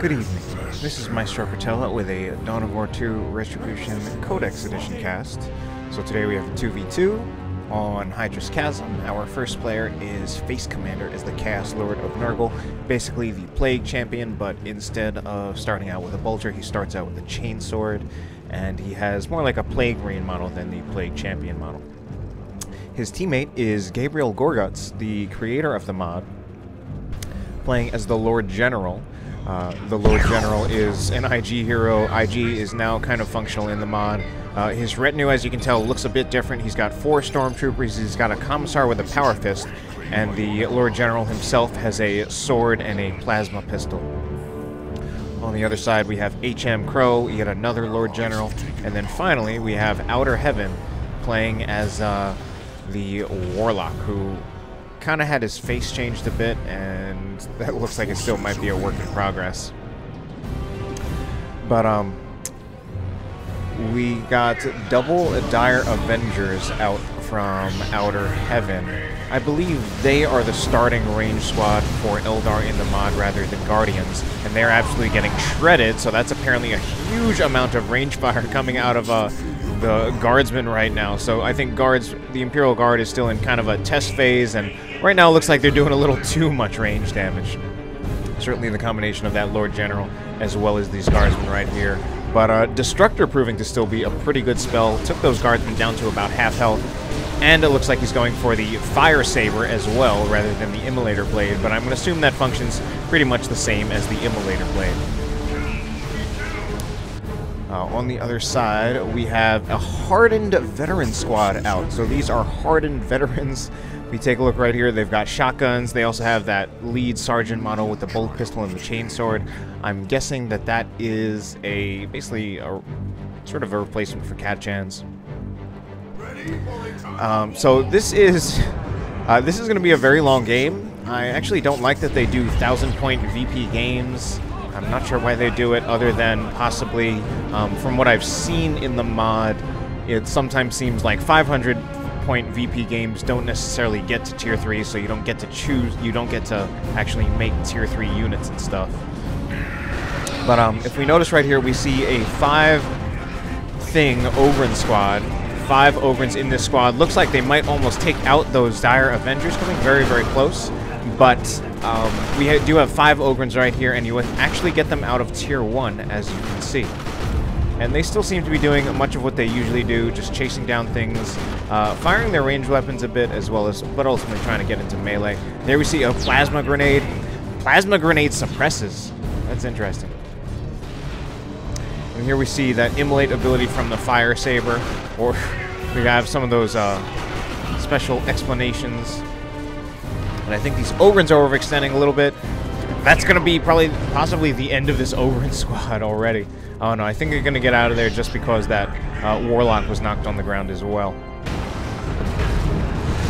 Good evening. This is Maestro Patella with a Dawn of War 2 Retribution Codex Edition cast. So today we have a 2v2 on Hydris Chasm. Our first player is FaceCommander as the Chaos Lord of Nurgle, basically the Plague Champion, but instead of starting out with a Bolter, he starts out with a Chainsword, and he has more like a Plague Rain model than the Plague Champion model. His teammate is GabrielGorgutz, the creator of the mod, playing as the Lord General. The Lord General is an IG hero. IG is now kind of functional in the mod. His retinue, as you can tell, looks a bit different. He's got 4 stormtroopers, he's got a commissar with a power fist, and the Lord General himself has a sword and a plasma pistol. On the other side, we have HM Krowe, yet another Lord General, and then finally we have OuterHeaven playing as the Warlock, who kind of had his face changed a bit, and that looks like it still might be a work in progress. But we got double Dire Avengers out from OuterHeaven. I believe they are the starting range squad for Eldar in the mod rather than Guardians, and they're absolutely getting shredded, so that's apparently a huge amount of range fire coming out of the Guardsmen right now. So I think the Imperial Guard is still in kind of a test phase, and right now it looks like they're doing a little too much range damage. Certainly the combination of that Lord General as well as these Guardsmen right here. But Destructor proving to still be a pretty good spell. Took those Guardsmen down to about half health. And it looks like he's going for the Fire Saber as well, rather than the Immolator Blade. But I'm going to assume that functions pretty much the same as the Immolator Blade. On the other side, we have a hardened veteran squad out. So these are hardened veterans. If we take a look right here, they've got shotguns. They also have that lead sergeant model with the bolt pistol and the chainsword. I'm guessing that that is basically a sort of a replacement for Katchans. So this is going to be a very long game. I actually don't like that they do 1,000-point VP games. I'm not sure why they do it, other than possibly, from what I've seen in the mod, it sometimes seems like 500-point VP games don't necessarily get to Tier 3, so you don't get to choose, you don't get to actually make Tier 3 units and stuff. But if we notice right here, we see a 5-thing Ogryn squad. 5 Ogrins in this squad. Looks like they might almost take out those Dire Avengers, coming very, very close. But we do have 5 Ogrins right here, and you actually get them out of Tier 1, as you can see. And they still seem to be doing much of what they usually do, just chasing down things, firing their ranged weapons a bit, as well as, but ultimately trying to get into melee. There we see a Plasma Grenade. Plasma Grenade suppresses. That's interesting. And here we see that Immolate ability from the Fire Saber, or we have some of those special explanations. And I think these Ogrins are overextending a little bit. That's going to be possibly the end of this Ogrin squad already. Oh no, I think they're going to get out of there just because that Warlock was knocked on the ground as well.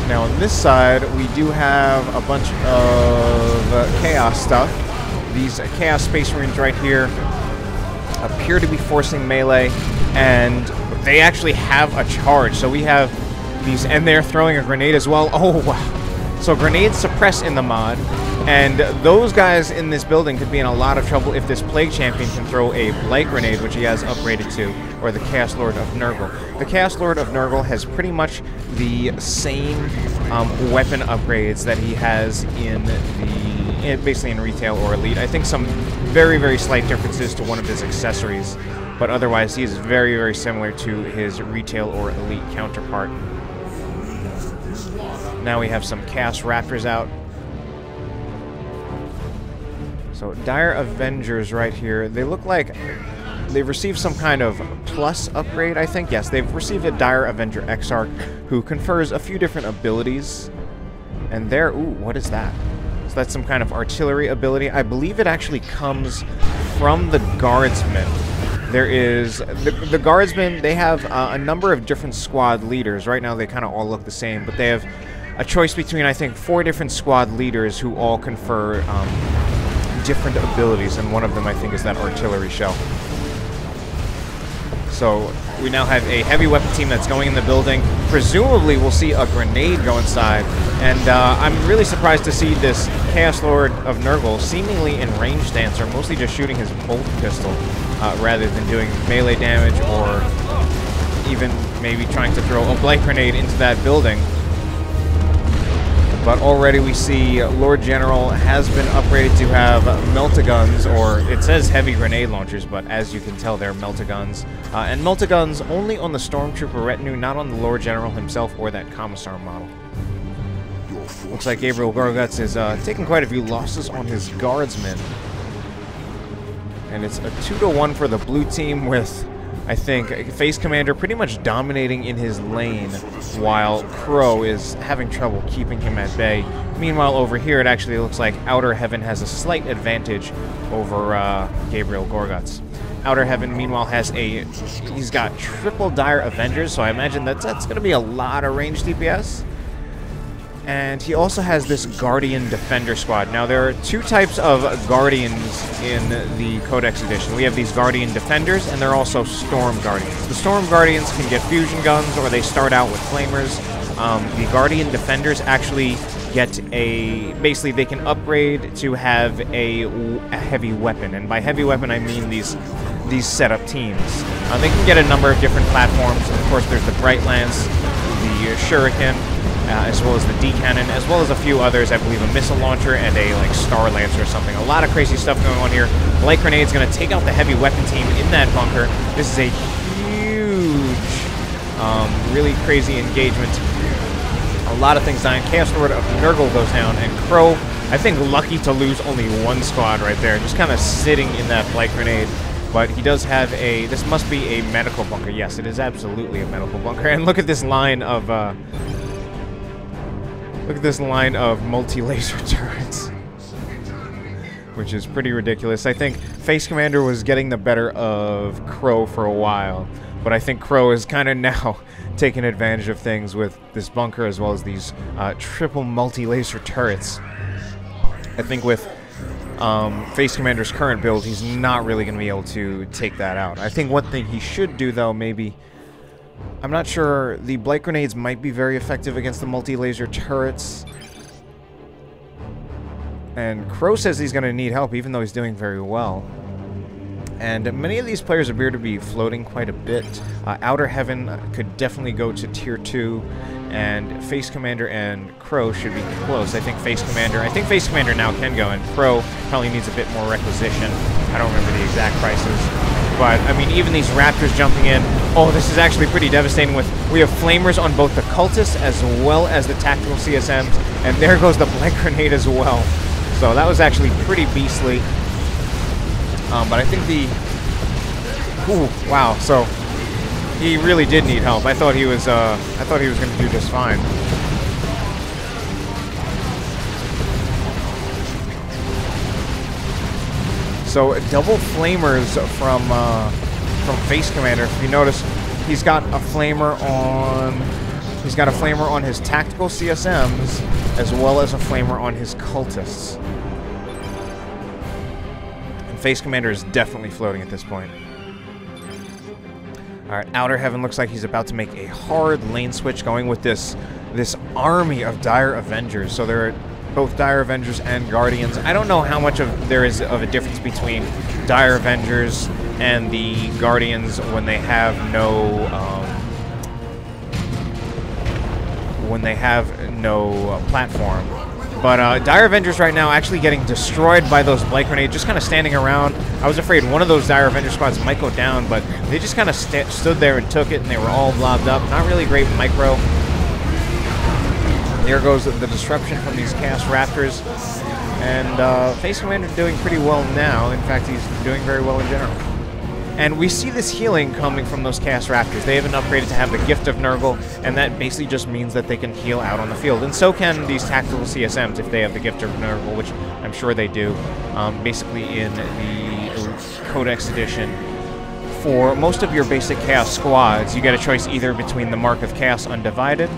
Now on this side, we do have a bunch of Chaos stuff. These Chaos Space Marines right here appear to be forcing melee, and they actually have a charge. So we have these, and they're throwing a grenade as well. Oh, wow. So grenades suppress in the mod, and those guys in this building could be in a lot of trouble if this Plague Champion can throw a Blight Grenade, which he has upgraded to, or the Chaos Lord of Nurgle. The Chaos Lord of Nurgle has pretty much the same weapon upgrades that he has basically in Retail or Elite. I think some very, very slight differences to one of his accessories, but otherwise he is very, very similar to his Retail or Elite counterpart. Now we have some Chaos Raptors out. So Dire Avengers right here, they look like they've received some kind of plus upgrade, I think. Yes, they've received a Dire Avenger Exarch who confers a few different abilities. And there, ooh, what is that? So that's some kind of artillery ability. I believe it actually comes from the Guardsmen. There is the Guardsmen, they have a number of different squad leaders. Right now they kind of all look the same, but they have a choice between, I think, 4 different squad leaders who all confer different abilities, and one of them, I think, is that artillery shell. So we now have a heavy weapon team that's going in the building. Presumably we'll see a grenade go inside. And I'm really surprised to see this Chaos Lord of Nurgle seemingly in range dancer, mostly just shooting his bolt pistol rather than doing melee damage or even maybe trying to throw a blight grenade into that building. But already we see Lord General has been upgraded to have meltaguns, or it says heavy grenade launchers, but as you can tell, they're meltaguns. And meltaguns only on the Stormtrooper retinue, not on the Lord General himself or that Commissar model. Looks like GabrielGorgutz is taking quite a few losses on his guardsmen. And it's a 2-to-1 for the blue team with, I think, FaceCommander pretty much dominating in his lane, while Krowe is having trouble keeping him at bay. Meanwhile, over here, it actually looks like OuterHeaven has a slight advantage over GabrielGorgutz. OuterHeaven, meanwhile, he's got triple Dire Avengers, so I imagine that's going to be a lot of range DPS. And he also has this Guardian Defender squad. Now, there are two types of Guardians in the Codex edition. We have these Guardian Defenders, and they're also Storm Guardians. The Storm Guardians can get fusion guns, or they start out with flamers. The Guardian Defenders actually get basically they can upgrade to have a heavy weapon. And by heavy weapon, I mean these setup teams. They can get a number of different platforms. Of course, there's the Bright Lance, the Shuriken, as well as the D-Cannon, as well as a few others. I believe a missile launcher and a Star Lancer or something. A lot of crazy stuff going on here. Blight Grenade's going to take out the heavy weapon team in that bunker. This is a huge, really crazy engagement. A lot of things dying. Chaos Lord of Nurgle goes down, and Krowe, I think, lucky to lose only one squad right there, just kind of sitting in that Blight Grenade. But he does have this must be a medical bunker. Yes, it is absolutely a medical bunker. And look at this line of, multi-laser turrets, which is pretty ridiculous. I think FaceCommander was getting the better of Krowe for a while, but I think Krowe is kind of now taking advantage of things with this bunker as well as these triple multi-laser turrets. I think with FaceCommander's current build, he's not really going to be able to take that out. I think one thing he should do, though, maybe... I'm not sure. The Blight Grenades might be very effective against the multi-laser turrets. And Krowe says he's going to need help, even though he's doing very well. And many of these players appear to be floating quite a bit. OuterHeaven could definitely go to Tier 2, and FaceCommander and Krowe should be close. I think FaceCommander now can go, and Krowe probably needs a bit more requisition. I don't remember the exact prices. But, I mean, even these Raptors jumping in. Oh, this is actually pretty devastating. We have Flamers on both the Cultists as well as the Tactical CSMs. And there goes the Blight Grenade as well. So that was actually pretty beastly. But I think Ooh, wow. So he really did need help. I thought he was going to do just fine. So double flamers from FaceCommander. If you notice, he's got a flamer on his tactical CSMs as well as a flamer on his cultists. And FaceCommander is definitely floating at this point. All right, OuterHeaven looks like he's about to make a hard lane switch, going with this army of Dire Avengers. So there are both Dire Avengers and Guardians. I don't know how much there is of a difference between Dire Avengers and the Guardians when they have no platform. But Dire Avengers right now actually getting destroyed by those Blight Grenades, just kind of standing around. I was afraid one of those Dire Avenger squads might go down, but they just kind of stood there and took it, and they were all blobbed up. Not really great micro. There goes the disruption from these Chaos Raptors. And FaceCommander doing pretty well now. In fact, he's doing very well in general. And we see this healing coming from those Chaos Raptors. They have been upgraded to have the Gift of Nurgle, and that basically just means that they can heal out on the field. And so can these tactical CSMs if they have the Gift of Nurgle, which I'm sure they do. Basically in the Codex edition, for most of your basic Chaos squads, you get a choice either between the Mark of Chaos Undivided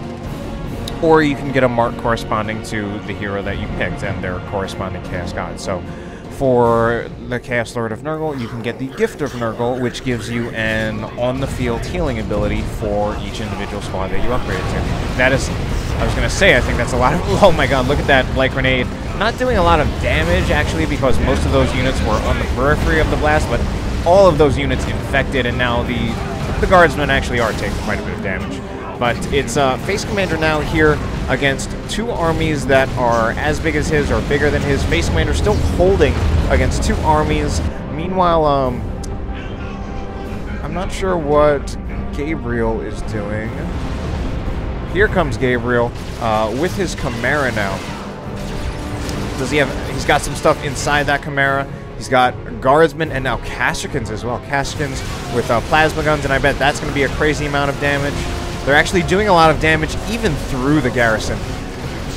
or you can get a mark corresponding to the hero that you picked and their corresponding Chaos God. So for the Chaos Lord of Nurgle, you can get the Gift of Nurgle, which gives you an on-the-field healing ability for each individual squad that you upgrade to. That is, I was going to say, I think that's a lot of... Oh my god, look at that Blight Grenade. Not doing a lot of damage, actually, because most of those units were on the periphery of the blast, but all of those units infected, and now the guardsmen actually are taking quite a bit of damage. But it's FaceCommander now here against two armies that are as big as his or bigger than his. FaceCommander still holding against two armies. Meanwhile, I'm not sure what Gabriel is doing. Here comes Gabriel with his Chimera now. Does he have... He's got some stuff inside that Chimera. He's got guardsmen and now Castricans as well. Castricans with plasma guns, and I bet that's going to be a crazy amount of damage. They're actually doing a lot of damage even through the garrison.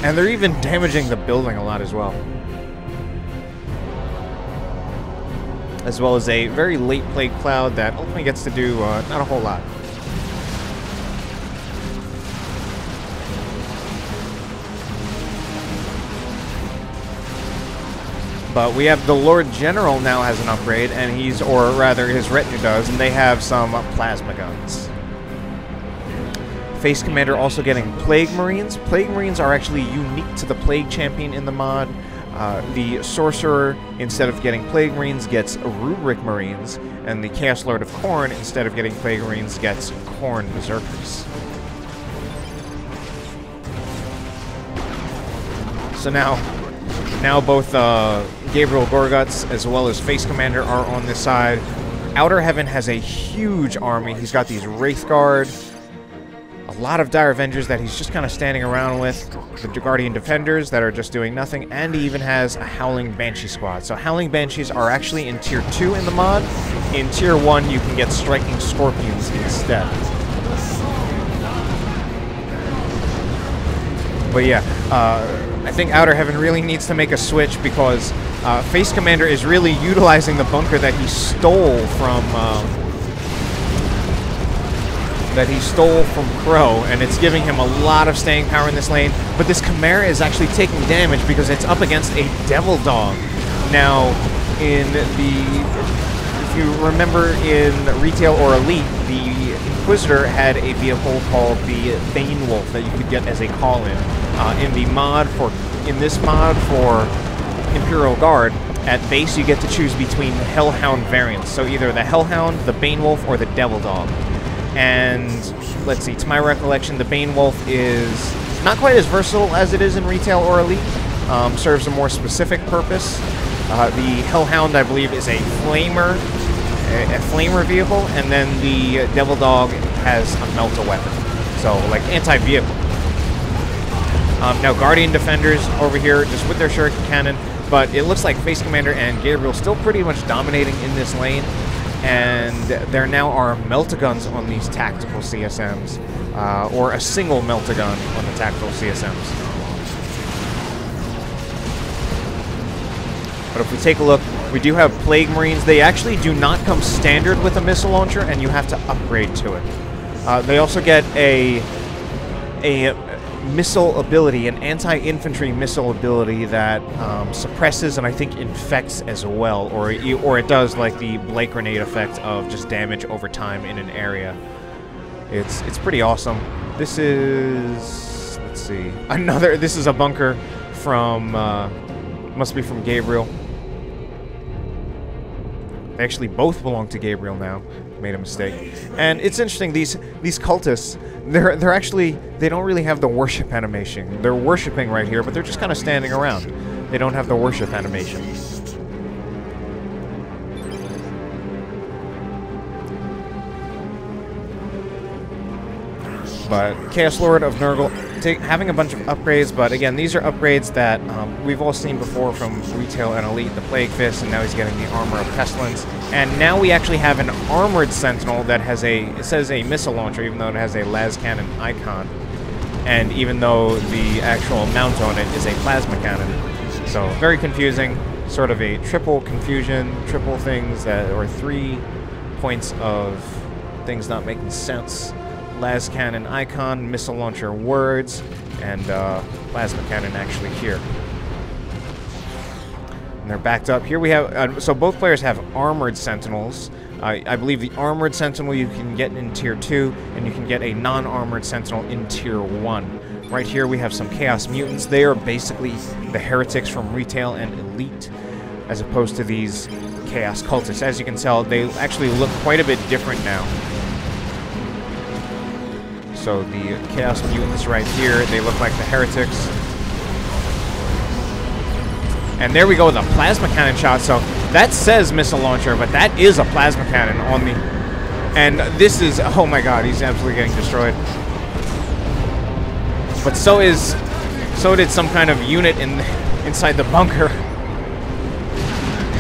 And they're even damaging the building a lot as well. As well as a very late Plague Cloud that ultimately gets to do not a whole lot. But we have the Lord General now has an upgrade, and he's, or rather his retinue does, and they have some plasma guns. FaceCommander also getting Plague Marines. Plague Marines are actually unique to the Plague Champion in the mod. The Sorcerer, instead of getting Plague Marines, gets Rubric Marines, and the Chaos Lord of Khorne, instead of getting Plague Marines, gets Khorne Berserkers. So now both GabrielGorgutz as well as FaceCommander are on this side. OuterHeaven has a huge army. He's got these Wraithguard, a lot of Dire Avengers that he's just kind of standing around with, the Guardian Defenders that are just doing nothing, and he even has a Howling Banshee squad. So Howling Banshees are actually in Tier 2 in the mod. In Tier 1, you can get Striking Scorpions instead. But yeah, I think OuterHeaven really needs to make a switch because FaceCommander is really utilizing the bunker that he stole from Krowe, and it's giving him a lot of staying power in this lane. But this Chimera is actually taking damage because it's up against a Devil Dog. Now, if you remember in Retail or Elite, the Inquisitor had a vehicle called the Bane Wolf that you could get as a call-in. In this mod for Imperial Guard, at base you get to choose between Hellhound variants. So either the Hellhound, the Bane Wolf, or the Devil Dog. And let's see, to my recollection, the Bane Wolf is not quite as versatile as it is in Retail or Elite. Serves a more specific purpose. The Hellhound, I believe, is a flamer vehicle, and then the Devil Dog has a melta weapon. So, like, anti-vehicle. Now, Guardian Defenders over here, just with their Shuriken Cannon, but it looks like FaceCommander and Gabriel still pretty much dominating in this lane, and there now are Melta-Guns on these tactical CSMs, or a single Melta-Gun on the tactical CSMs. But if we take a look, we do have Plague Marines. They actually do not come standard with a missile launcher, and you have to upgrade to it. They also get a missile ability, an anti-infantry missile ability that suppresses and I think infects as well, or it does like the Blight Grenade effect of just damage over time in an area. It's pretty awesome. This is, let's see, this is a bunker from, must be from Gabriel. They actually both belong to Gabriel now. Made a mistake. And it's interesting, these cultists, they're actually, they don't really have the worship animation. They're worshiping right here, but they're just kind of standing around. They don't have the worship animation. But Chaos Lord of Nurgle having a bunch of upgrades, but again, these are upgrades that we've all seen before from Retail and Elite, the Plague Fist, and now he's getting the Armor of Pestilence. And now we actually have an Armored Sentinel that has it says a missile launcher, even though it has a las cannon icon. And even though the actual mount on it is a plasma cannon. So, very confusing. Sort of a triple confusion, triple things that, or 3 points of things not making sense. las cannon icon, missile launcher words, and plasma cannon actually here. And they're backed up. Here we have, so both players have armored sentinels. I believe the armored sentinel you can get in tier 2, and you can get a non-armored sentinel in tier 1. Right here we have some chaos mutants. They are basically the heretics from retail and elite, as opposed to these chaos cultists. As you can tell, they actually look quite a bit different now. So the chaos mutants right here, they look like the heretics. And there we go with a plasma cannon shot. So that says missile launcher, but that is a plasma cannon on the... And this is... Oh my god, he's absolutely getting destroyed. But so did some kind of unit inside the bunker.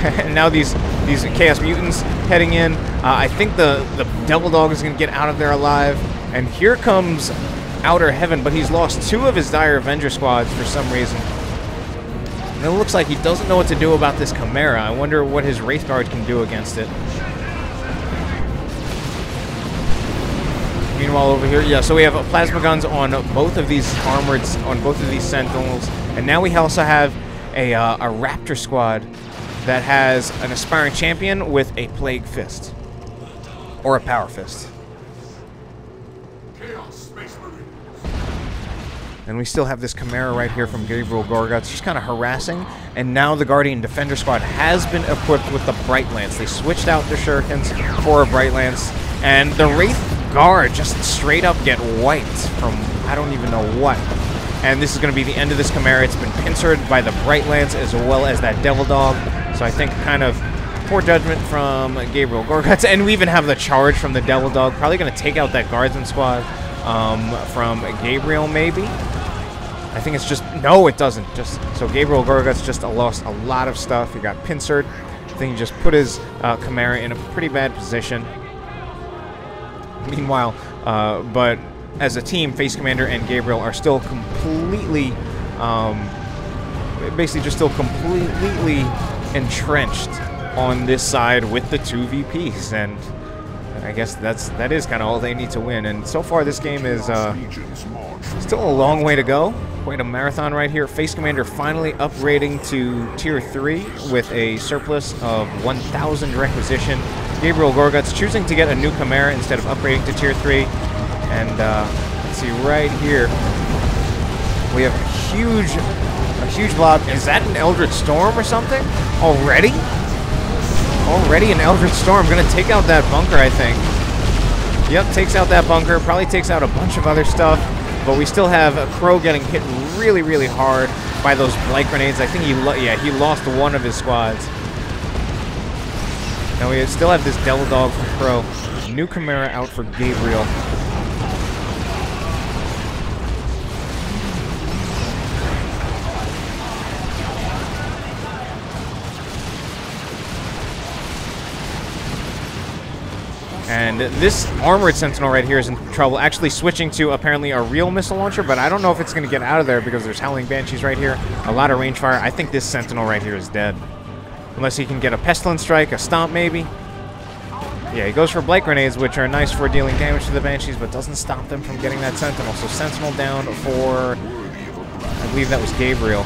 And now these chaos mutants heading in. I think the devil dog is going to get out of there alive. And here comes OuterHeaven, but he's lost 2 of his Dire Avenger squads for some reason. And it looks like he doesn't know what to do about this Chimera. I wonder what his Wraith Guard can do against it. Meanwhile, over here, yeah, so we have plasma guns on both of these armoreds, on both of these sentinels. And now we also have a Raptor squad that has an Aspiring Champion with a Plague Fist. Or a Power Fist. And we still have this Chimera right here from GabrielGorgutz, just kind of harassing. And now the Guardian Defender squad has been equipped with the Bright Lance. They switched out the Shurikens for a Bright Lance. And the Wraith Guard just straight up get wiped from I don't even know what. And this is going to be the end of this Chimera. It's been pincered by the Bright Lance as well as that Devil Dog. So I think kind of poor judgment from GabrielGorgutz. And we even have the charge from the Devil Dog. Probably going to take out that Guardsman squad from Gabriel, maybe. I think it's just... No, it doesn't. Just so GabrielGorgutz just lost a lot of stuff. He got pincered. I think he just put his Chimera in a pretty bad position. Meanwhile, but as a team, FaceCommander and Gabriel are still completely... basically just still completely entrenched on this side with the 2 VPs. And I guess that is kind of all they need to win. And so far, this game is still a long way to go. Quite a marathon right here. FaceCommander finally upgrading to tier 3 with a surplus of 1,000 requisition. GabrielGorgutz choosing to get a new Chimera instead of upgrading to tier 3. And let's see, right here we have a huge blob. Is that an Eldritch Storm or something? Already? Already an Eldritch Storm. Gonna take out that bunker, I think. Yep, takes out that bunker. Probably takes out a bunch of other stuff. But we still have Krowe getting hit really, really hard by those blight grenades. I think he lost 1 of his squads. Now we still have this Devil Dog from Krowe. New Chimera out for Gabriel. And this armored sentinel right here is in trouble, actually switching to apparently a real missile launcher, but I don't know if it's going to get out of there because there's Howling Banshees right here, a lot of range fire. I think this sentinel right here is dead. Unless he can get a Pestilence Strike, a Stomp maybe. Yeah, he goes for Blight Grenades, which are nice for dealing damage to the Banshees, but doesn't stop them from getting that sentinel. So sentinel down for, I believe that was Gabriel.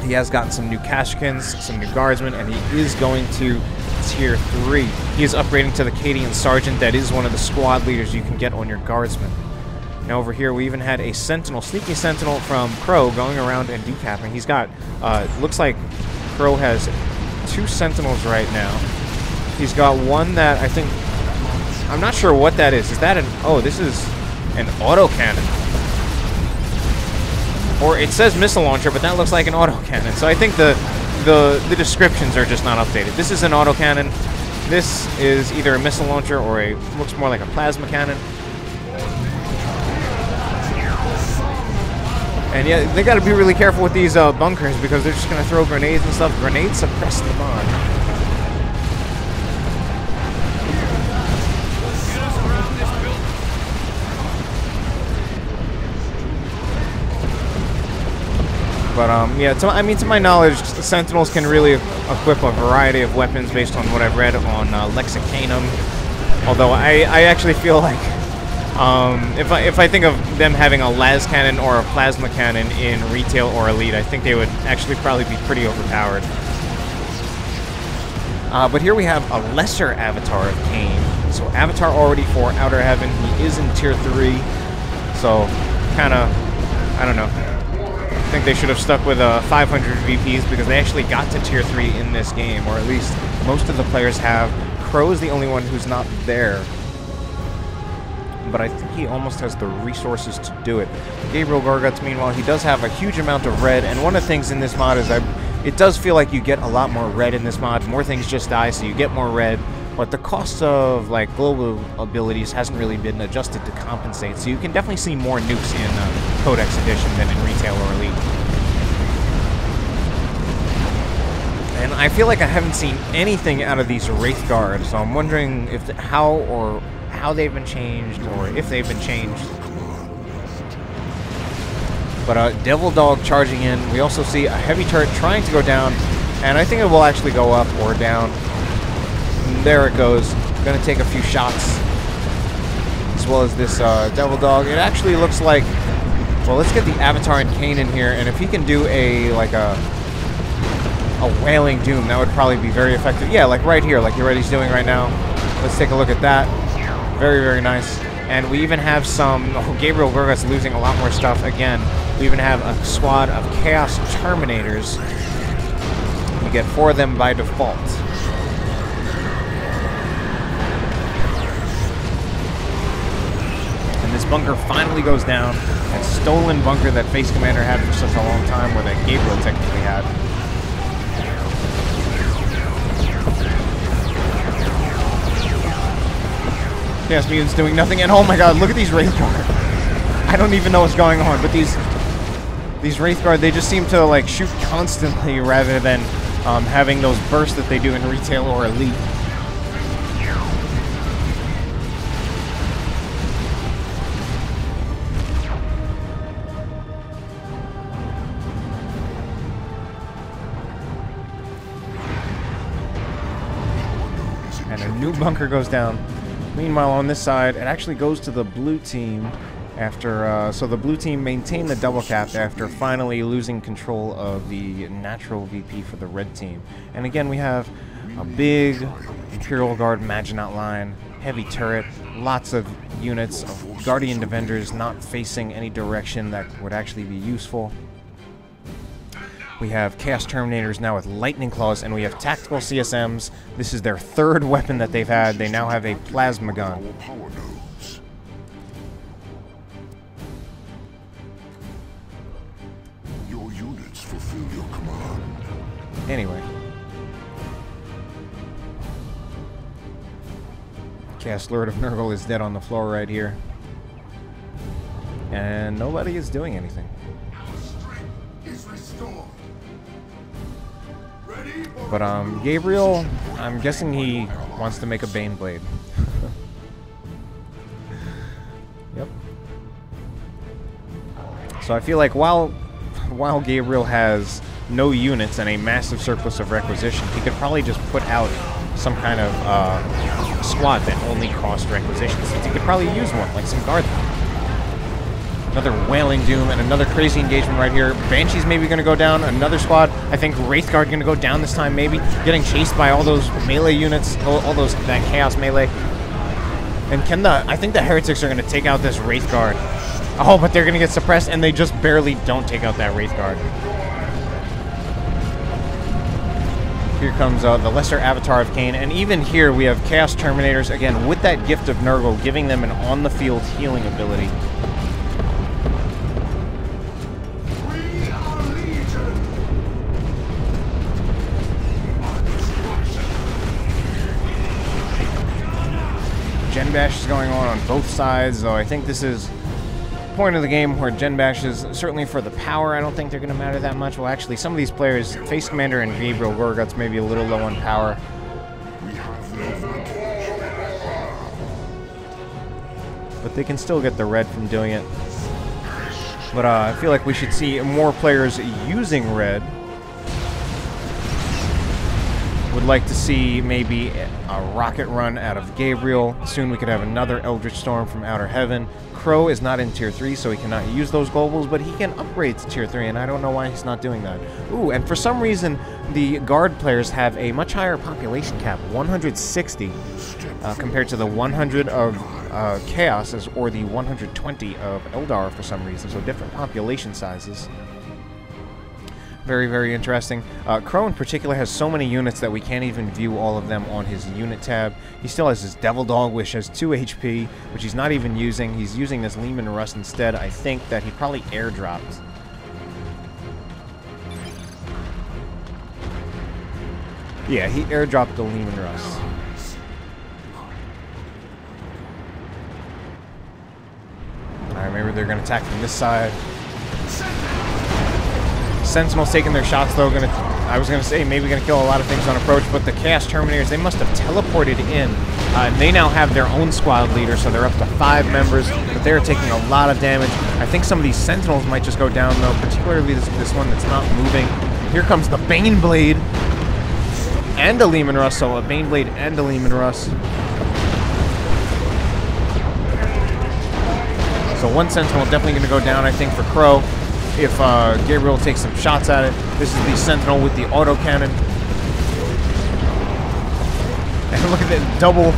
He has gotten some new Kashkins, some new Guardsmen, and he is going to tier 3. He is upgrading to the Cadian Sergeant. That is one of the squad leaders you can get on your Guardsmen. Now over here we even had a Sentinel, sneaky Sentinel from Krowe going around and decapping. He's got, looks like Krowe has 2 Sentinels right now. He's got one that I think, I'm not sure what that is. Is that an, oh, this is an autocannon. Or it says missile launcher, but that looks like an autocannon. So I think the descriptions are just not updated. This is an autocannon. This is either a missile launcher or a, looks more like a plasma cannon. And yeah, they got to be really careful with these bunkers because they're just going to throw grenades and stuff. Grenades suppress the mod. But yeah, I mean, to my knowledge, Sentinels can really equip a variety of weapons based on what I've read on Lexicanum. Although I actually feel like If I think of them having a las cannon or a plasma cannon in retail or elite, I think they would actually probably be pretty overpowered. But here we have a lesser avatar of Kane. So avatar already for OuterHeaven. He is in tier 3. So kind of, I don't know. I think they should have stuck with 500 VPs because they actually got to tier 3 in this game, or at least most of the players have. Krowe is the only one who's not there, but I think he almost has the resources to do it. GabrielGorgutz, meanwhile, he does have a huge amount of red, and one of the things in this mod is it does feel like you get a lot more red in this mod. More things just die, so you get more red, but the cost of like global abilities hasn't really been adjusted to compensate, so you can definitely see more nukes in Codex edition than in retail or elite. And I feel like I haven't seen anything out of these Wraith Guards, so I'm wondering if how they've been changed, or if they've been changed. But Devil Dog charging in. We also see a heavy turret trying to go down, and I think it will actually go up or down. And there it goes. Gonna take a few shots, as well as this Devil Dog. It actually looks like, well, let's get the Avatar and Kane in here, and if he can do a Wailing Doom, that would probably be very effective. Yeah, like right here, like he's doing right now. Let's take a look at that. Very, very nice. And we even have some... Oh, GabrielGorgutz losing a lot more stuff again. We even have a squad of Chaos Terminators. You get 4 of them by default. And this bunker finally goes down. That stolen bunker that FaceCommander had for such a long time, or that Gabriel technically had. Chaos Mutants doing nothing, and oh my god, look at these Wraith Guard. I don't even know what's going on, but these Wraith Guard, they just seem to like shoot constantly rather than having those bursts that they do in retail or elite. And a new bunker goes down. Meanwhile, on this side, it actually goes to the blue team after, so the blue team maintained the double cap after finally losing control of the natural VP for the red team. And again, we have a big Imperial Guard Maginot line, heavy turret, lots of units of Guardian Defenders not facing any direction that would actually be useful. We have Chaos Terminators now with Lightning Claws, and we have Tactical CSMs. This is their 3rd weapon that they've had. They now have a Plasma Gun. Your units fulfill your command. Anyway. Chaos Lord of Nurgle is dead on the floor right here. And nobody is doing anything. Our strength is restored. But Gabriel, I'm guessing he wants to make a Bane Blade. Yep. So I feel like while Gabriel has no units and a massive surplus of requisition, he could probably just put out some kind of squad that only costs requisition, since he could probably use one, like some guard. Another Wailing Doom and another crazy engagement right here. Banshee's maybe going to go down. Another squad. I think Wraith Guard going to go down this time, maybe. Getting chased by all those melee units, all those, that Chaos melee. And I think the Heretics are going to take out this Wraith Guard. Oh, but they're going to get suppressed, and they just barely don't take out that Wraith Guard. Here comes the Lesser Avatar of Kane, and even here we have Chaos Terminators, again, with that Gift of Nurgle, giving them an on-the-field healing ability. Gen Bash is going on both sides, though I think this is the point of the game where Gen Bash is certainly for the power. I don't think they're going to matter that much. Well, actually, some of these players, FaceCommander and GabrielGorgutz, may be a little low on power. But they can still get the red from doing it. But I feel like we should see more players using red. Would like to see maybe a rocket run out of Gabriel. Soon we could have another Eldritch Storm from OuterHeaven. Krowe is not in Tier 3, so he cannot use those globals, but he can upgrade to Tier 3, and I don't know why he's not doing that. Ooh, and for some reason, the Guard players have a much higher population cap, 160, compared to the 100 of Chaos, or the 120 of Eldar for some reason, so different population sizes. Very, very interesting. Krowe in particular has so many units that we can't even view all of them on his unit tab. He still has his Devil Dog, which has 2 HP, which he's not even using. He's using this Leman Russ instead. I think that he probably airdropped. Yeah, he airdropped the Leman Russ. Alright, maybe they're going to attack from this side. Sentinels taking their shots, though. I was going to say, maybe going to kill a lot of things on approach, but the Chaos Terminators, they must have teleported in. And they now have their own squad leader, so they're up to 5 members, but they're taking a lot of damage. I think some of these Sentinels might just go down, though, particularly this one that's not moving. Here comes the Baneblade and a Leman Russ, so a Baneblade and a Leman Russ. So one Sentinel definitely going to go down, I think, for Krowe. If Gabriel takes some shots at it. This is the Sentinel with the autocannon. And look at that double.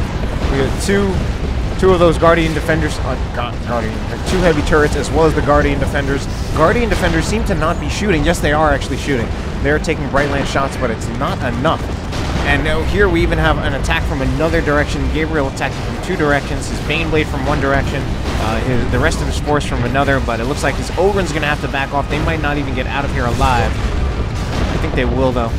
We have two of those Guardian Defenders. 2 heavy turrets as well as the Guardian Defenders. Guardian Defenders seem to not be shooting. Yes, they are actually shooting. They're taking Brightland shots, but it's not enough. And now here we even have an attack from another direction. Gabriel attacking from 2 directions. His Baneblade from 1 direction. The rest of his force from another, but it looks like his Ogryn's going to have to back off. They might not even get out of here alive. I think they will, though.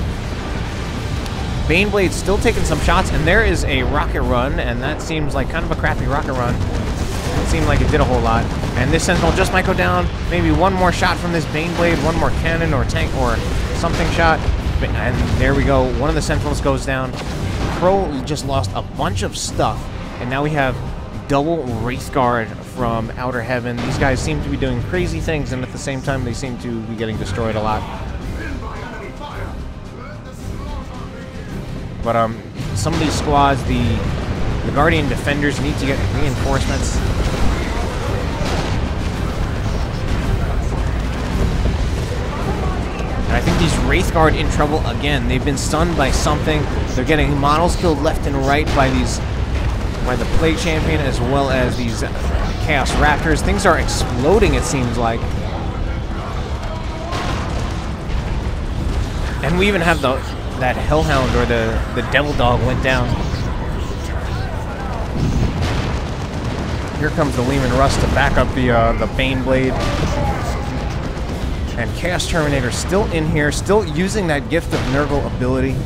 Baneblade's still taking some shots, and there is a rocket run, and that seems like kind of a crappy rocket run. It seemed like it did a whole lot. And this Sentinel just might go down. Maybe one more shot from this Baneblade, one more cannon or tank or something shot. And there we go. One of the Sentinels goes down. Krowe just lost a bunch of stuff, and now we have double Wraithguard from OuterHeaven. These guys seem to be doing crazy things, and at the same time, they seem to be getting destroyed a lot. But some of these squads, the Guardian Defenders need to get reinforcements. And I think these Wraithguard in trouble again. They've been stunned by something. They're getting models killed left and right by the Plague Champion as well as these Chaos Raptors. Things are exploding, it seems like. And we even have that Hellhound or the Devil Dog went down. Here comes the Leman Russ to back up the Baneblade. And Chaos Terminator still in here, still using that Gift of Nurgle ability.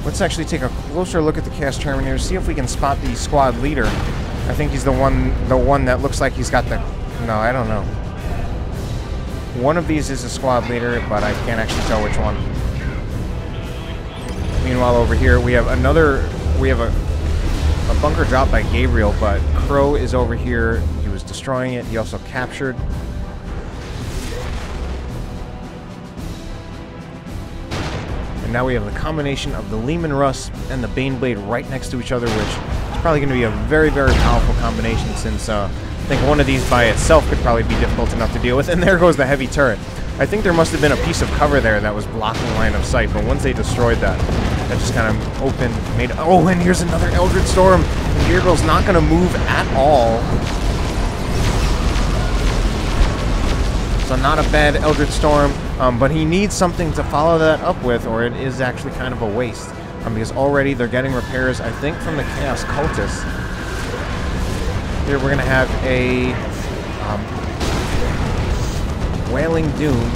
Let's actually take a closer look at the Chaos Terminator, see if we can spot the squad leader. I think he's the one that looks like he's got the... No, I don't know. One of these is a squad leader, but I can't actually tell which one. Meanwhile, over here, we have a bunker drop by Gabriel, but Krowe is over here. He was destroying it. He also captured. And now we have the combination of the Leman Russ and the Baneblade right next to each other, which is probably going to be a very, very powerful combination, since I think one of these by itself could probably be difficult enough to deal with. And there goes the heavy turret. I think there must have been a piece of cover there that was blocking line of sight, but once they destroyed that, that just kind of opened, made... Oh, and here's another Eldritch Storm! And Gabriel's not going to move at all. So not a bad Eldritch Storm, but he needs something to follow that up with, or it is actually kind of a waste. Because already they're getting repairs, I think, from the Chaos Cultists. Here we're going to have a... Wailing Doom.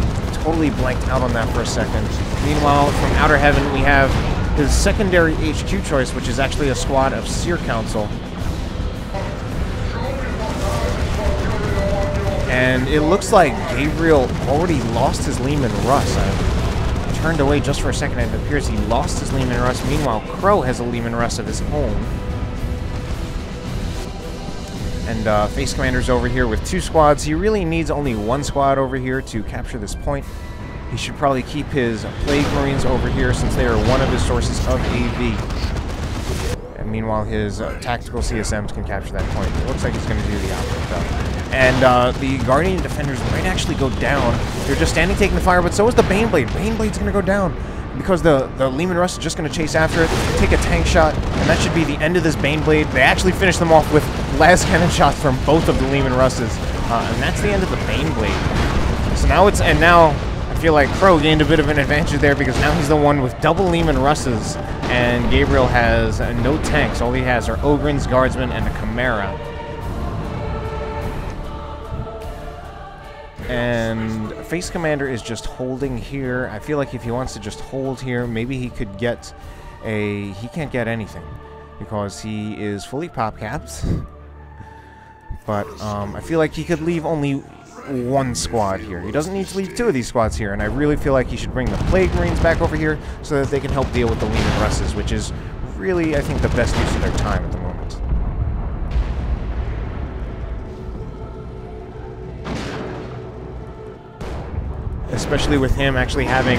Totally blanked out on that for a second. Meanwhile, from OuterHeaven, we have his secondary HQ choice, which is actually a squad of Seer Council. And it looks like Gabriel already lost his Leman Russ. I turned away just for a second, and it appears he lost his Leman Russ. Meanwhile, Krowe has a Leman Russ of his own. And FaceCommander's over here with 2 squads. He really needs only 1 squad over here to capture this point. He should probably keep his Plague Marines over here since they are one of his sources of AV. And meanwhile, his tactical CSMs can capture that point. It looks like he's going to do the opposite, though. And the Guardian Defenders might actually go down. They're just standing taking the fire, but so is the Baneblade. Baneblade's going to go down because the Leman Russ is just going to chase after it, take a tank shot, and that should be the end of this Baneblade. They actually finish them off with las cannon shots from both of the Leman Russes. And that's the end of the Baneblade. So now it's... And now... I feel like Krowe gained a bit of an advantage there because now he's the one with double Leman Russes, and Gabriel has no tanks. All he has are Ogrins, Guardsmen, and a Chimera. And FaceCommander is just holding here. I feel like if he wants to just hold here, maybe he could get a... He can't get anything because he is fully pop-capped. But I feel like he could leave only one squad here. He doesn't need to leave two of these squads here, and I really feel like he should bring the Plague Marines back over here so that they can help deal with the Leman Russes, which is really, I think, the best use of their time at the moment. Especially with him actually having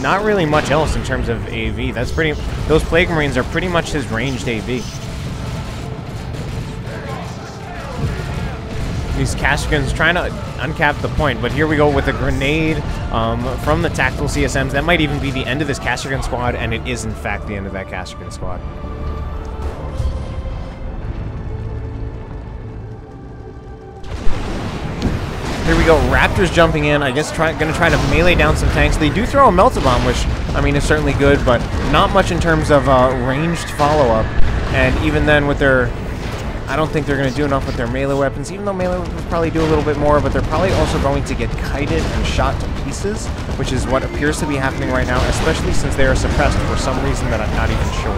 not really much else in terms of AV. That's pretty... Those Plague Marines are pretty much his ranged AV. These Castricans trying to uncap the point, but here we go with a grenade from the tactical CSMs. That might even be the end of this Castrican squad, and it is in fact the end of that Castrican squad. Here we go, Raptors jumping in, I guess gonna try to melee down some tanks. They do throw a Melta Bomb, which, I mean, is certainly good, but not much in terms of ranged follow-up. And even then with their... I don't think they're going to do enough with their melee weapons, even though melee weapons probably do a little bit more, but they're probably also going to get kited and shot to pieces, which is what appears to be happening right now, especially since they are suppressed for some reason that I'm not even sure.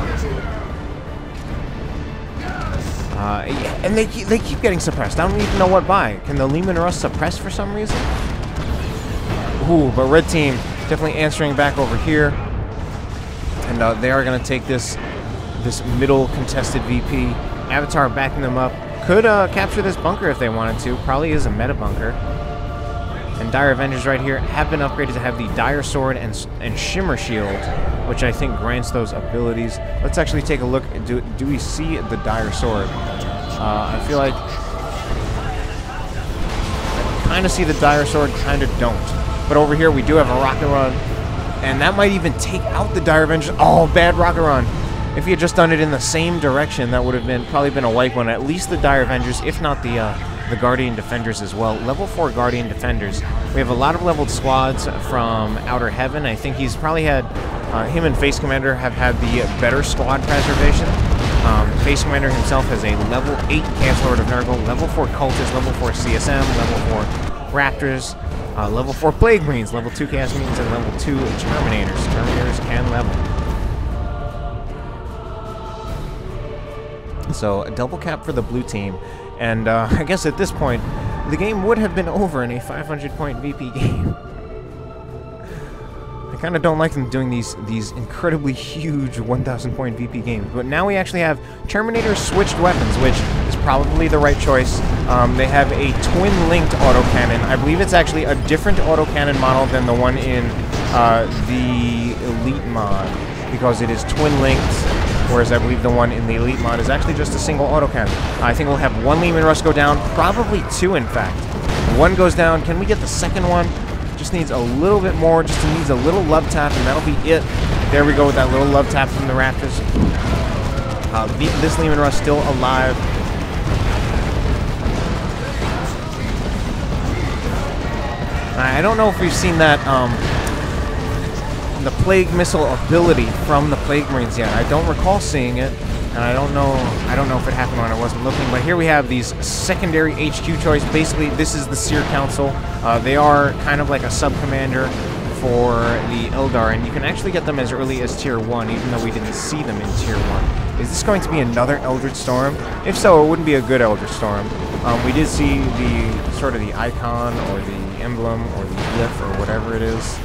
And they keep getting suppressed. I don't even know what by. Can the Leman Russ suppress for some reason? Ooh, but red team definitely answering back over here. And they are going to take this middle contested VP. Avatar backing them up. Could capture this bunker if they wanted to. Probably is a meta bunker. And Dire Avengers right here have been upgraded to have the Dire Sword and Shimmer Shield, which I think grants those abilities. Let's actually take a look. Do we see the Dire Sword? I feel like I kind of see the Dire Sword, kind of don't. But over here we do have a Rocket Run, and that might even take out the Dire Avengers. Oh, bad Rocket Run. If he had just done it in the same direction, that would have probably been a wipe on at least the Dire Avengers, if not the Guardian Defenders as well. Level 4 Guardian Defenders. We have a lot of leveled squads from OuterHeaven. I think he's probably had, him and FaceCommander have had the better squad preservation. FaceCommander himself has a level 8 Chaos Lord of Nurgle, level 4 Cultist, level 4 CSM, level 4 Raptors, level 4 Plague Marines, level 2 Chaos Marines, and level 2 Terminators. Terminators can level. So a double cap for the blue team, and I guess at this point the game would have been over in a 500-point VP game. I kind of don't like them doing these incredibly huge 1,000-point VP games, but now we actually have Terminator switched weapons, which is probably the right choice. They have a twin-linked autocannon. I believe it's actually a different autocannon model than the one in the Elite mod, because it is twin-linked. Whereas I believe the one in the Elite mod is actually just a single autocannon. I think we'll have one Leman Russ go down, probably two in fact. One goes down. Can we get the second one? Just needs a little bit more, just needs a little love tap, and that'll be it. There we go with that little love tap from the Raptors. This Leman Russ still alive. I don't know if we've seen that, the Plague Missile ability from the Plague Marines yet. I don't recall seeing it, and I don't know if it happened when I wasn't looking, but here we have these secondary HQ choice. Basically, this is the Seer Council. They are kind of like a sub-commander for the Eldar, and you can actually get them as early as Tier 1, even though we didn't see them in Tier 1. Is this going to be another Eldritch Storm? If so, it wouldn't be a good Eldritch Storm. We did see the sort of the icon, or the emblem, or the glyph, or whatever it is.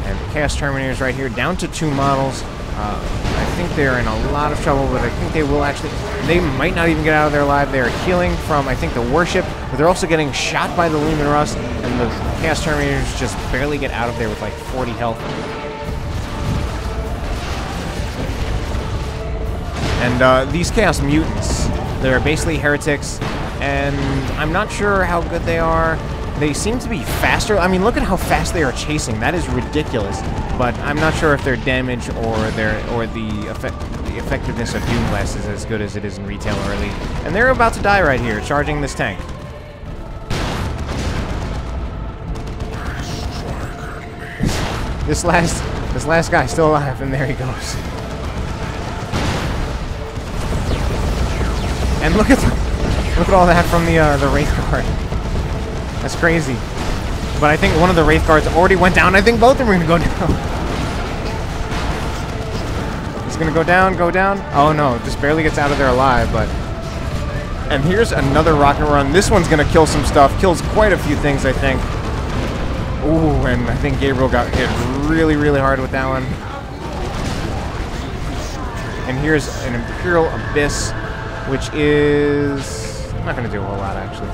And Chaos Terminators right here, down to 2 models. I think they're in a lot of trouble, but I think they will actually... They might not even get out of there alive. They are healing from, I think, the warship, but they're also getting shot by the Leman Russ, and the Chaos Terminators just barely get out of there with like 40 health. And these Chaos Mutants, they're basically heretics, and I'm not sure how good they are. They seem to be faster. I mean, look at how fast they are chasing. That is ridiculous. But I'm not sure if their damage or the effectiveness of Doomblast is as good as it is in retail early. And they're about to die right here, charging this tank. This last guy still alive, and there he goes. And look at all that from the Wraith Guard. That's crazy. But I think one of the Wraith Guards already went down. I think both of them are going to go down. He's going to go down. Oh no, just barely gets out of there alive, but... And here's another rocket run. This one's going to kill some stuff. Kills quite a few things, I think. Ooh, and I think Gabriel got hit really, really hard with that one. And here's an Imperial Abyss, which is... not going to do a whole lot, actually.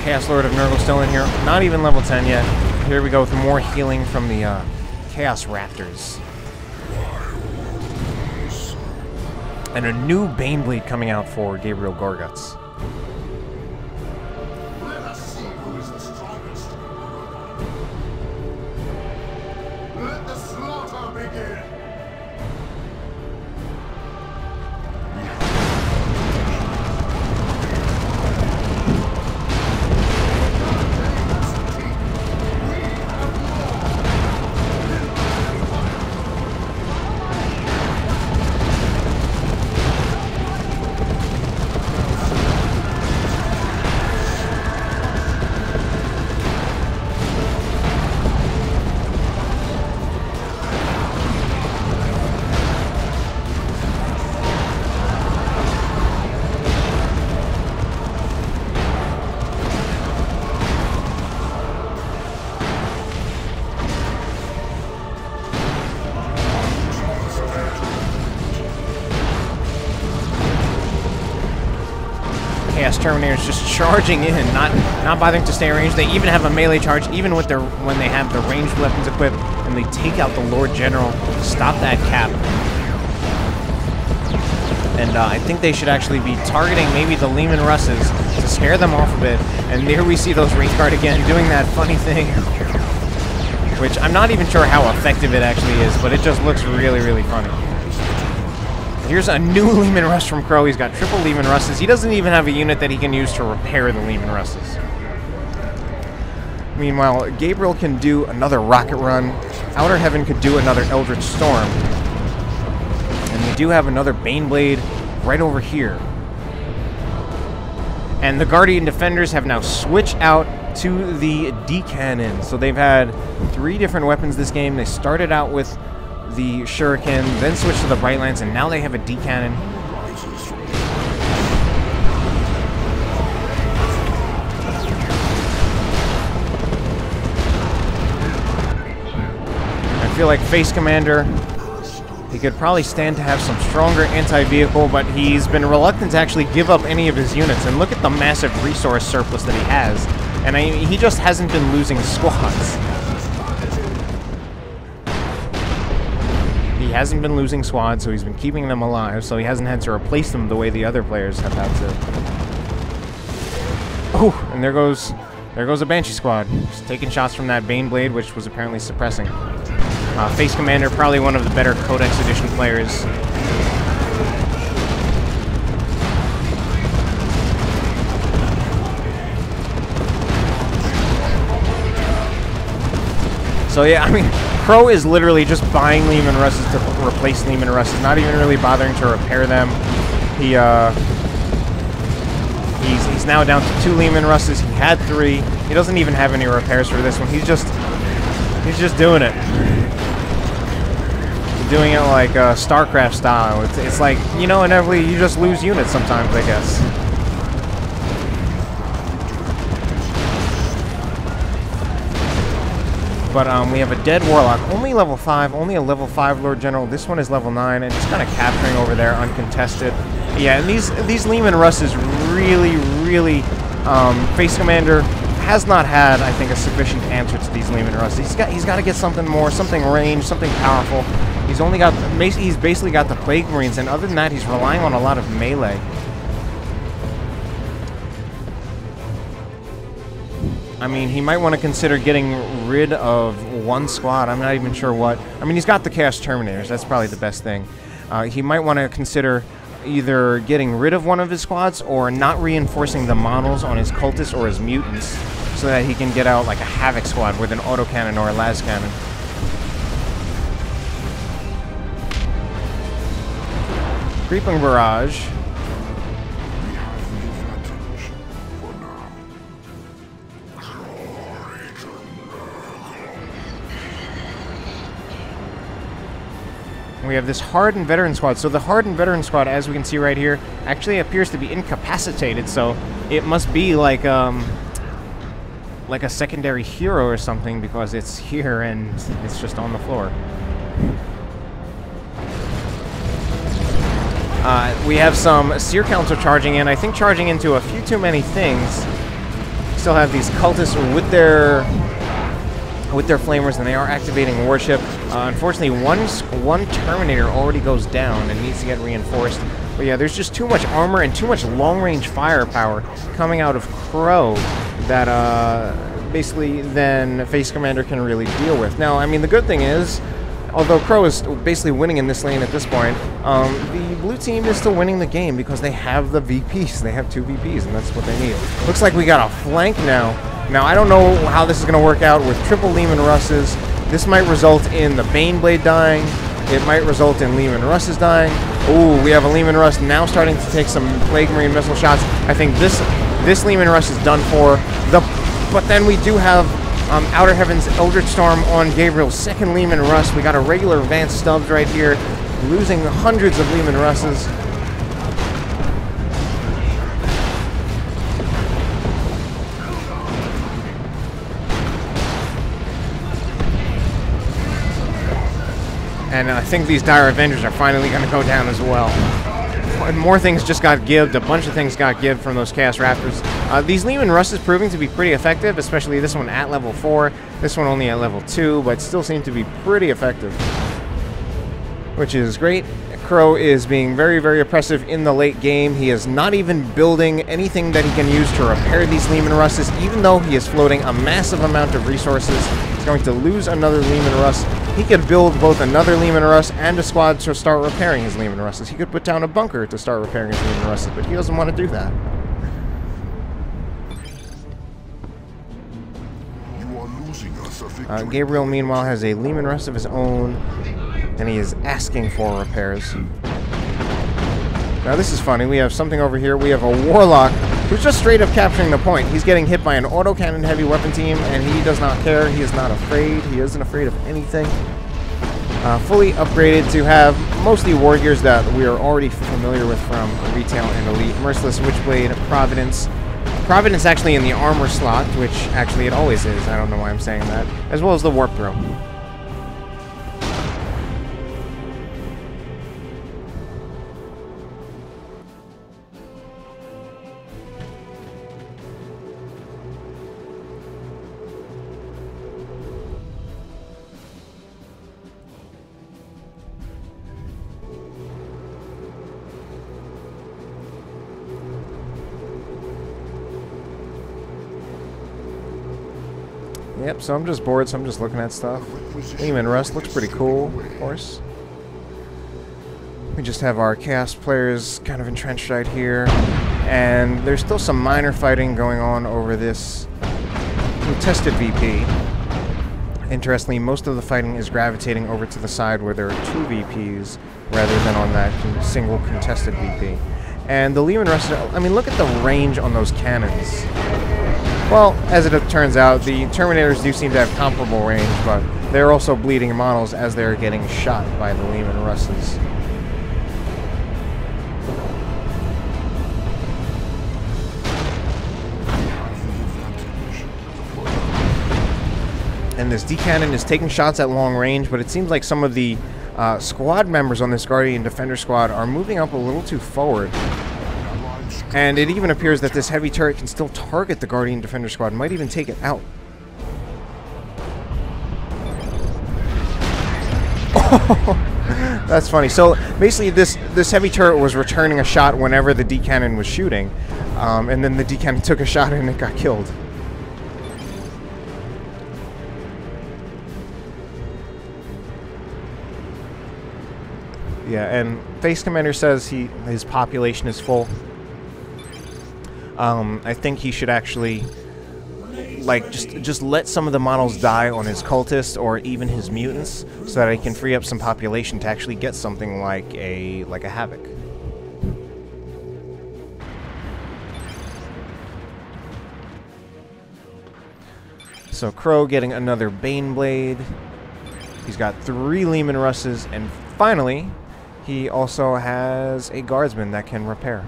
Chaos Lord of Nurgle still in here. Not even level 10 yet. Here we go with more healing from the Chaos Raptors. And a new Baneblade coming out for GabrielGorgutz. Let us see who is the strongest. Let the slaughter begin. Chaos Terminators just charging in, not bothering to stay ranged. They even have a melee charge, even with when they have the ranged weapons equipped, and they take out the Lord General, stop that cap. And I think they should actually be targeting maybe the Leman Russes to scare them off a bit. And there we see those Wraith Guard again doing that funny thing, which I'm not even sure how effective it actually is, but it just looks really, really funny. Here's a new Leman Russ from Krowe. He's got triple Leman Russes. He doesn't even have a unit that he can use to repair the Leman Russes. Meanwhile, Gabriel can do another rocket run. OuterHeaven could do another Eldritch Storm. And we do have another Baneblade right over here. And the Guardian Defenders have now switched out to the D-Cannon. So they've had 3 different weapons this game. They started out with the Shuriken, then switched to the Brightlands, and now they have a D-Cannon. I feel like FaceCommander, he could probably stand to have some stronger anti-vehicle, but he's been reluctant to actually give up any of his units. And look at the massive resource surplus that he has. And he just hasn't been losing squads. He hasn't been losing squads, so he's been keeping them alive, so he hasn't had to replace them the way the other players have had to. Oh, and there goes a Banshee squad. Just taking shots from that Baneblade, which was apparently suppressing. FaceCommander, probably one of the better Codex Edition players. So yeah, I mean, Krowe is literally just buying Leman Russes to replace Leman Russes, not even really bothering to repair them. He's now down to 2 Leman Russes. He had 3. He doesn't even have any repairs for this one. He's just doing it. He's doing it like StarCraft style. It's like, you know, inevitably you just lose units sometimes, I guess. But we have a dead Warlock, only level 5, only a level 5 Lord General. This one is level 9, and just kind of capturing over there, uncontested. Yeah, and these Leman Russes really, FaceCommander has not had, I think, a sufficient answer to these Leman Russes. He's got to get something more, something ranged, something powerful. He's basically got the Plague Marines, and other than that, he's relying on a lot of melee. I mean, he might want to consider getting rid of one squad. I'm not even sure what. I mean, he's got the Chaos Terminators. That's probably the best thing. He might want to consider either getting rid of one of his squads or not reinforcing the models on his cultists or his mutants so that he can get out like a Havoc squad with an autocannon or a las cannon. Creeping Barrage. We have this Hardened Veteran Squad. So the Hardened Veteran Squad, as we can see right here, actually appears to be incapacitated. So it must be like a secondary hero or something, because it's here and it's just on the floor. We have some Seer Council charging in. I think charging into a few too many things. Still have these cultists with their flamers, and they are activating Warship. Unfortunately, one Terminator already goes down and needs to get reinforced. But yeah, there's just too much armor and too much long-range firepower coming out of Krowe that basically then FaceCommander can really deal with. Now, I mean, the good thing is, although Krowe is basically winning in this lane at this point, the blue team is still winning the game because they have the VPs. They have 2 VPs, and that's what they need. Looks like we got a flank now. Now, I don't know how this is going to work out with triple Leman Russes. This might result in the Baneblade dying. It might result in Leman Russes dying. Ooh, we have a Leman Russ now starting to take some Plague Marine missile shots. I think this Leman Russ is done for. But then we do have OuterHeaven's Eldritch Storm on Gabriel's second Leman Russ. We got a regular advanced Stubbs right here, losing hundreds of Leman Russes. And I think these Dire Avengers are finally going to go down as well. And more things just got gibbed. A bunch of things got gibbed from those Chaos Raptors. These Leman Russes proving to be pretty effective, especially this one at level 4. This one only at level 2, but still seem to be pretty effective. Which is great. Krowe is being very oppressive in the late game. He is not even building anything that he can use to repair these Leman Russes, even though he is floating a massive amount of resources. He's going to lose another Leman Russ. He could build both another Leman Russ and a squad to start repairing his Leman Russes. He could put down a bunker to start repairing his Leman Russes, but he doesn't want to do that. You are losing us a victory. Gabriel, meanwhile, has a Leman Russ of his own, and he is asking for repairs. Now this is funny. We have something over here. We have a Warlock who's just straight up capturing the point. He's getting hit by an autocannon heavy weapon team, and he does not care. He is not afraid. He isn't afraid of anything. Fully upgraded to have mostly war gears that we are already familiar with from Retail and Elite. Merciless Witchblade, Providence. Providence actually in the armor slot, which actually it always is. I don't know why I'm saying that. As well as the Warp Throw. Yep, so I'm just bored, so I'm just looking at stuff. Leman Russ looks pretty cool, of course. We just have our Chaos players kind of entrenched right here. And there's still some minor fighting going on over this contested VP. Interestingly, most of the fighting is gravitating over to the side where there are 2 VPs rather than on that single contested VP. And the Leman Russes, I mean, look at the range on those cannons. Well, as it turns out, the Terminators do seem to have comparable range, but they're also bleeding models as they're getting shot by the Leman Russes. And this D-Cannon is taking shots at long range, but it seems like some of the squad members on this Guardian Defender squad are moving up a little too forward. And it even appears that this heavy turret can still target the Guardian Defender squad, might even take it out. That's funny. So basically this heavy turret was returning a shot whenever the D-Cannon was shooting, and then the D-Cannon took a shot and it got killed. Yeah, and FaceCommander says his population is full. I think he should actually, like, just let some of the models die on his cultists or even his mutants, so that he can free up some population to actually get something like a Havoc. So Krowe getting another Baneblade. He's got 3 Leman Russes, and finally, he also has a Guardsman that can repair.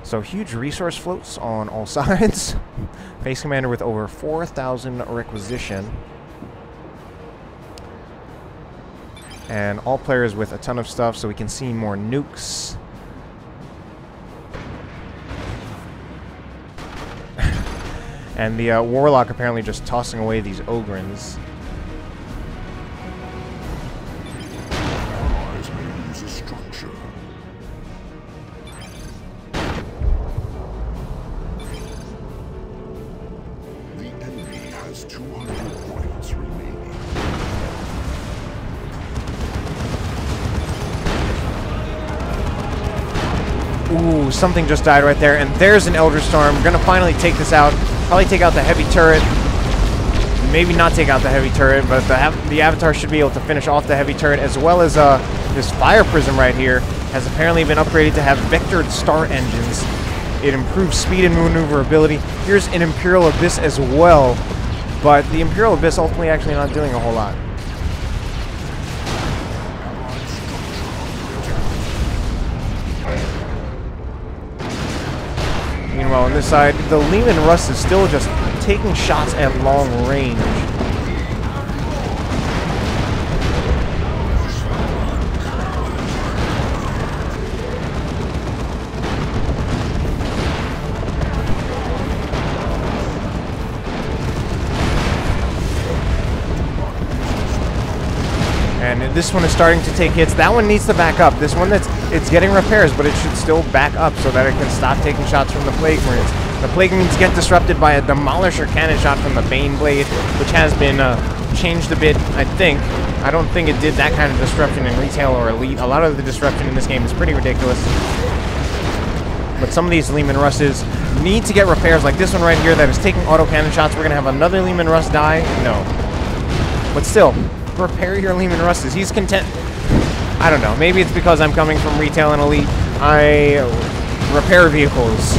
So huge resource floats on all sides. FaceCommander with over 4,000 requisition. And all players with a ton of stuff, so we can see more nukes. And the Warlock apparently just tossing away these Ogrins. Ooh, something just died right there, and there's an Eldritch Storm. We're gonna finally take this out. Probably take out the heavy turret. Maybe not take out the heavy turret, but the Avatar should be able to finish off the heavy turret, as well as this Fire Prism right here has apparently been upgraded to have vectored star engines. It improves speed and maneuverability. Here's an Imperial Abyss as well, but the Imperial Abyss ultimately actually not doing a whole lot. Meanwhile, on this side, the Leman Russ is still just taking shots at long range. And this one is starting to take hits. That one needs to back up. This one, it's getting repairs, but it should still back up so that it can stop taking shots from the Plague Marines. The Plague Marines get disrupted by a Demolisher cannon shot from the Baneblade, which has been changed a bit, I think. I don't think it did that kind of disruption in Retail or Elite. A lot of the disruption in this game is pretty ridiculous. But some of these Leman Russes need to get repairs, like this one right here that is taking auto cannon shots. We're going to have another Leman Russ die. No. But still, repair your Leman Russes. He's content. I don't know. Maybe it's because I'm coming from Retail and Elite. I repair vehicles.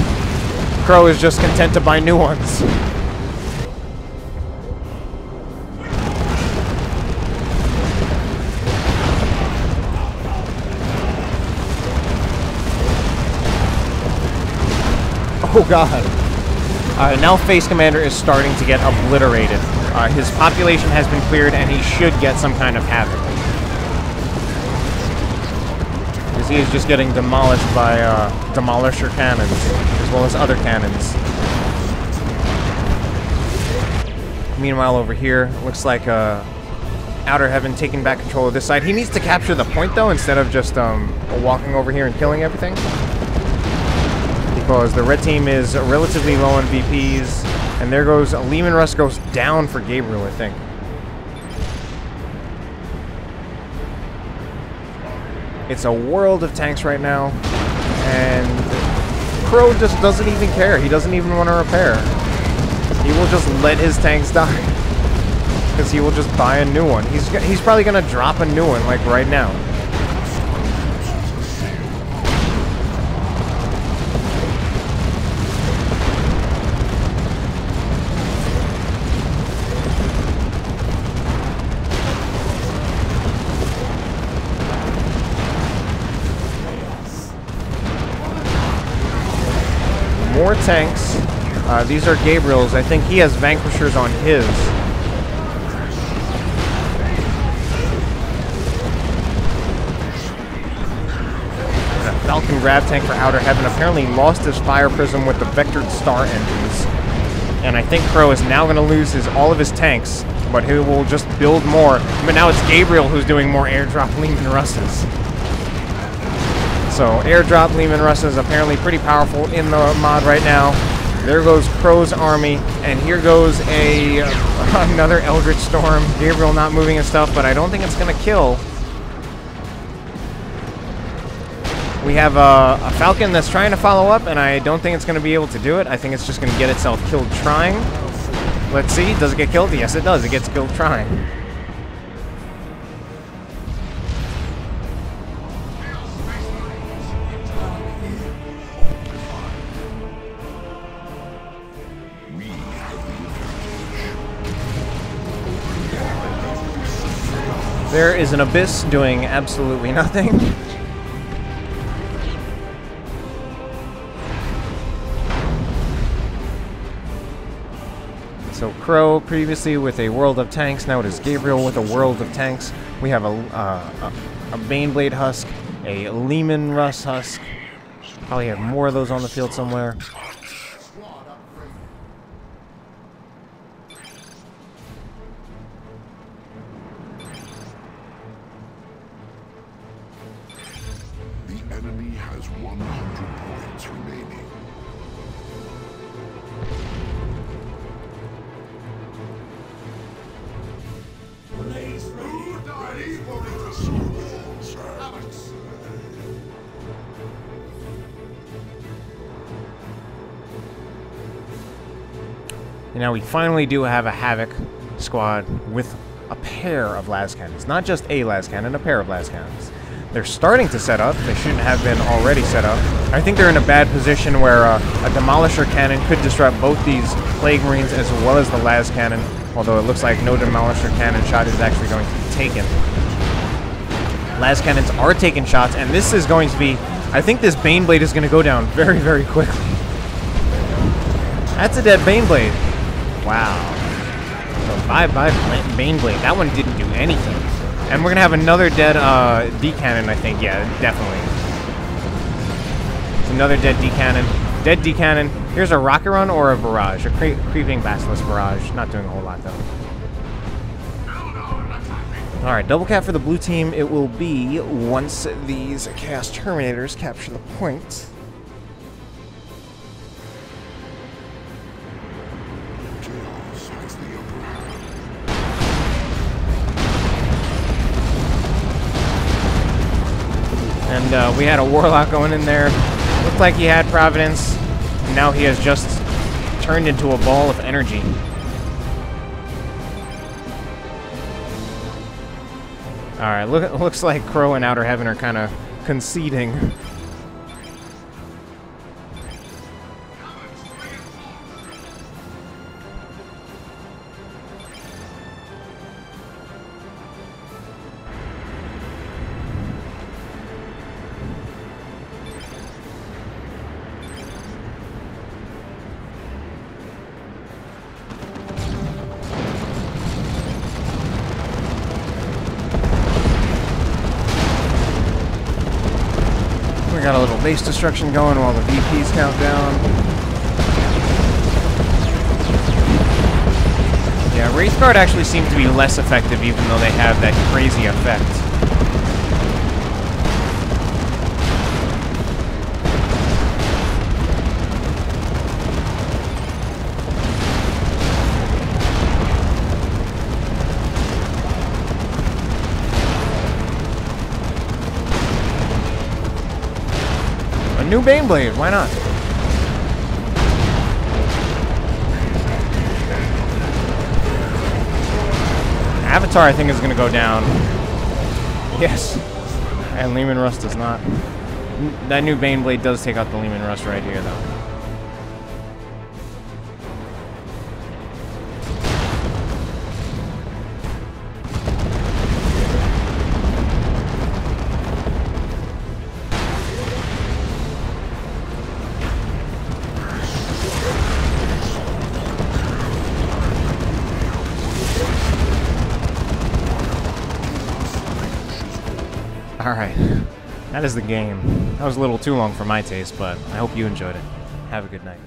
Krowe is just content to buy new ones. Oh god. Now FaceCommander is starting to get obliterated. His population has been cleared and he should get some kind of havoc. Because he is just getting demolished by Demolisher cannons, as well as other cannons. Meanwhile over here, looks like OuterHeaven taking back control of this side. He needs to capture the point though, instead of just walking over here and killing everything. Because the red team is relatively low on VPs, and there goes Leman Russ goes down for Gabriel, I think. It's a world of tanks right now, and Krowe just doesn't even care. He doesn't even want to repair. He will just let his tanks die, because he will just buy a new one. He's probably gonna drop a new one like right now. more tanks. These are Gabriel's. I think he has Vanquishers on his. And a Falcon grab tank for OuterHeaven apparently lost his Fire Prism with the Vectored Star engines. And I think Krowe is now going to lose all of his tanks, but he will just build more. But now it's Gabriel who's doing more airdrop Leman Russes. So airdrop Leman Russes apparently pretty powerful in the mod right now. There goes Krowe's army, and here goes another Eldritch Storm. Gabriel not moving his stuff, but I don't think it's going to kill. We have a Falcon that's trying to follow up, and I don't think it's going to be able to do it. I think it's just going to get itself killed trying. Let's see. Does it get killed? Yes, it does. It gets killed trying. There is an Abyss doing absolutely nothing. So Krowe previously with a World of Tanks, now it is Gabriel with a World of Tanks. We have a Baneblade Husk, a Leman Russ Husk. Probably have more of those on the field somewhere. The enemy has 100 points remaining. And now we finally do have a Havoc squad with a pair of las cannons. Not just a las cannon, a pair of las cannons. They're starting to set up. They shouldn't have been already set up. I think they're in a bad position where a Demolisher cannon could disrupt both these Plague Marines as well as the las cannon, although it looks like no Demolisher cannon shot is actually going to be taken. Las cannons are taking shots, and this is going to be... I think this Baneblade is going to go down very, very quickly. That's a dead Baneblade. Wow. So bye-bye Baneblade. That one didn't do anything. And we're going to have another dead D-Cannon, I think. Yeah, definitely. It's another dead D-Cannon. Dead D-Cannon. Here's a Rocket Run or a Barrage. A Creeping Basilisk Barrage. Not doing a whole lot, though. Alright, double cap for the blue team. It will be once these Chaos Terminators capture the point. And we had a Warlock going in there. Looked like he had Providence. And now he has just turned into a ball of energy. Alright, looks like Krowe and OuterHeaven are kind of conceding. We got a little base destruction going while the VPs count down. Yeah, Wraithguard actually seems to be less effective even though they have that crazy effect. New Baneblade, why not? Avatar, I think, is going to go down. Yes. And Leman Russ does not. That new Baneblade does take out the Leman Russ right here, though. Alright, that is the game. That was a little too long for my taste, but I hope you enjoyed it. Have a good night.